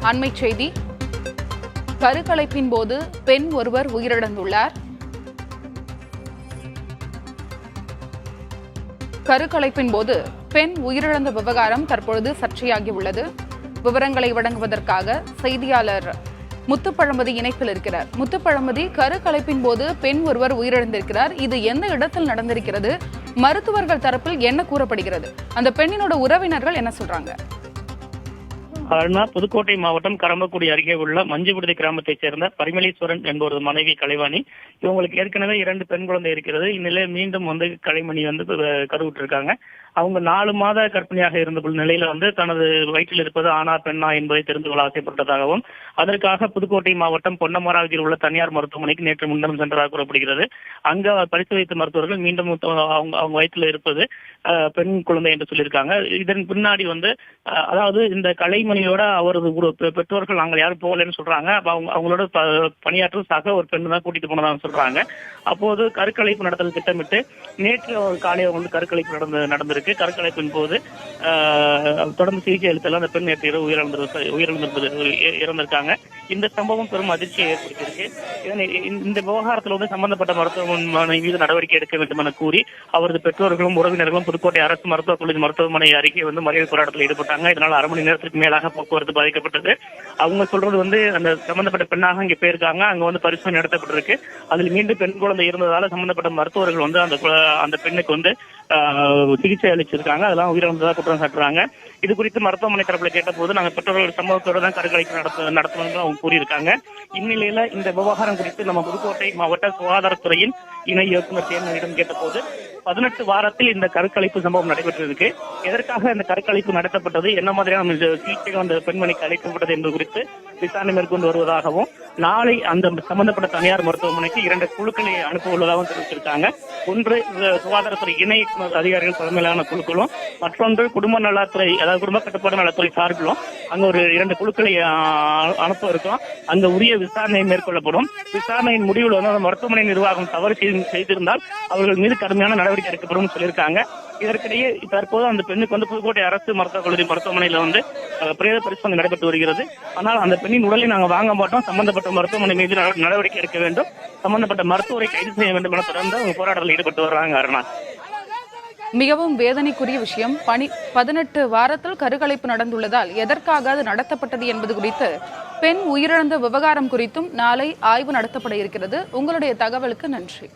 அண்மை செய்தி. கருக்கலைப்பின் போது பெண் ஒருவர் உயிரிழந்துள்ளார். கருக்கலைப்பின் போது பெண் உயிரிழந்த விவகாரம் தற்பொழுது சர்ச்சையாகியுள்ளது. விவரங்களை வழங்குவதற்காக செய்தியாளர் முத்துப்பழம்பதி இணைப்பில் இருக்கிறார். முத்துப்பழம்பதி, கருக்கலைப்பின் போது பெண் ஒருவர் உயிரிழந்திருக்கிறார். இது எந்த இடத்தில் நடந்திருக்கிறது? மருத்துவர்கள் தரப்பில் என்ன கூறப்படுகிறது? அந்த பெண்ணினோட உறவினர்கள் என்ன சொல்றாங்க? புதுக்கோட்டை மாவட்டம் கரம்பக்குடி அருகே உள்ள மஞ்சுவிடுதி கிராமத்தைச் சேர்ந்த பரிமளீஸ்வரன் என்பவர் மனைவி கலைவாணி. இவங்களுக்கு ஏற்கனவே 2 பெண் குழந்தை இருக்கிறது. இந்நிலையில் மீண்டும் கலைமணி கருவுற்று இருக்காங்க. அவங்க 4 மாத கர்ப்பிணியாக இருந்த நிலையில தனது வயிற்றில் இருப்பது ஆணா பெண்ணா என்பதை தெரிந்து கொள்ள ஆசைப்பட்டதாகவும் அதற்காக புதுக்கோட்டை மாவட்டம் பொன்னமராவதியில் உள்ள தனியார் மருத்துவமனைக்கு நேற்று முன்தினம் சென்றதாக கூறப்படுகிறது. அங்க பரிசோதித்த மருத்துவர்கள் மீண்டும் அவங்க வயிற்றில் இருப்பது பெண் குழந்தை என்று சொல்லியிருக்காங்க. இதன் பின்னாடி அதாவது இந்த கலைமணியோட அவரது பெற்றோர்கள் நாங்கள் யாரும் போகலன்னு சொல்றாங்க. அவங்களோட பணியாற்றும் சக ஒரு பெண்ணு தான் கூட்டிட்டு போனதாக சொல்றாங்க. அப்போது கருக்கலைப்பு நடத்தல் திட்டமிட்டு நேற்று காலையில் கருக்கலைப்பு நடந்திருக்கு. கருக்கலைப்பின் போது தொடர்ந்து சிகிச்சை அளித்தல அந்த பெண் நேற்று இரவு இறந்திருக்காங்க. இந்த சம்பவம் பெரும் அதிர்ச்சியை ஏற்படுத்தியிருக்கு. இந்த விவகாரத்தில் சம்பந்தப்பட்ட மருத்துவமனை மீது நடவடிக்கை எடுக்க வேண்டும் என கூறி அவரது பெற்றோர்களும் உறவினர்களும் புதுக்கோட்டை அரசு மருத்துவக் கல்லூரி மருத்துவமனை அருகே மறியல் போராட்டத்தில் ஈடுபட்டாங்க. இதனால் 1/2 மணி நேரத்துக்கு மேலாக போக்குவரத்து பாதிக்கப்பட்டது. அவங்க சொல்றது அந்த சம்பந்தப்பட்ட பெண்ணாக இங்க போயிருக்காங்க. அங்க பரிசோதனை நடத்தப்பட்டிருக்கு. அதில் மீண்டும் பெண் குழந்தை இருந்ததால சம்பந்தப்பட்ட மருத்துவர்கள் அந்த பெண்ணுக்கு சிகிச்சை அளிச்சிருக்காங்க. அதெல்லாம் உயிரிழந்ததாக குற்றம் சாட்டுறாங்க. இது குறித்து மருத்துவமனை தரப்புல கேட்ட போது நாங்கள் பெற்றோர்கள் சம்பவத்தோடு தான் கருக்கலைப்பு நடத்தணும் அவங்க கூறியிருக்காங்க. இந்நிலையில இந்த விவகாரம் குறித்து நம்ம புதுக்கோட்டை மாவட்ட சுகாதாரத்துறையின் இணை இயக்குநர் தேர்தலிடம் கேட்ட போது 18 வாரத்தில் இந்த கருக்கலைப்பு சம்பவம் நடைபெற்றிருக்கு. எதற்காக இந்த கருக்கலைப்பு நடத்தப்பட்டது, என்ன மாதிரியான சிகிச்சைகள் அந்த பெண்மணிக்கு அளிக்கப்பட்டது என்பது குறித்து விசாரணை மேற்கொண்டு வருவதாகவும் நாளை அந்த சம்பந்தப்பட்ட தனியார் மருத்துவமனைக்கு 2 குழுக்களை அனுப்ப உள்ளதாகவும் தெரிவிச்சிருக்காங்க. ஒன்று சுகாதாரத்துறை இணை அதிகாரிகள் தலைமையிலான குழுக்களும், மற்றொன்று குடும்ப நலத்துறை அதாவது குடும்ப கட்டுப்பாடு நலத்துறை சார்பிலும் அங்க ஒரு 2 குழுக்களை அனுப்ப இருக்கும். அங்க உரிய விசாரணை மேற்கொள்ளப்படும். விசாரணையின் முடிவில் மருத்துவமனை நிர்வாகம் தவறு செய்திருந்தால் அவர்கள் மீது கடுமையான நடவடிக்கை எடுக்கப்படும் சொல்லியிருக்காங்க. இதற்கிடையே தற்போது அந்த பெண்ணுக்கு புதுக்கோட்டை அரசு மருத்துவக் கல்லூரி மருத்துவமனையில பிரேத பரிசோதனை நடைபெற்று வருகிறது. ஆனால் அந்த பெண்ணின் உடலை நாங்கள் வாங்க மாட்டோம், சம்பந்தப்பட்ட மருத்துவமனை மீது நடவடிக்கை எடுக்க வேண்டும், சம்பந்தப்பட்ட மருத்துவரை கைது செய்ய வேண்டும் என தொடர்ந்து போராட்டத்தில் ஈடுபட்டு வர்றாங்க. அருணா, மிகவும் வேதனைக்குரிய விஷயம். 18 வாரத்தில் கருக்கலைப்பு நடந்துள்ளதால் எதற்காக அது நடத்தப்பட்டது என்பது குறித்து, பெண் உயிரிழந்த விவகாரம் குறித்தும் நாளை ஆய்வு நடத்தப்பட இருக்கிறது. உங்களுடைய தகவலுக்கு நன்றி.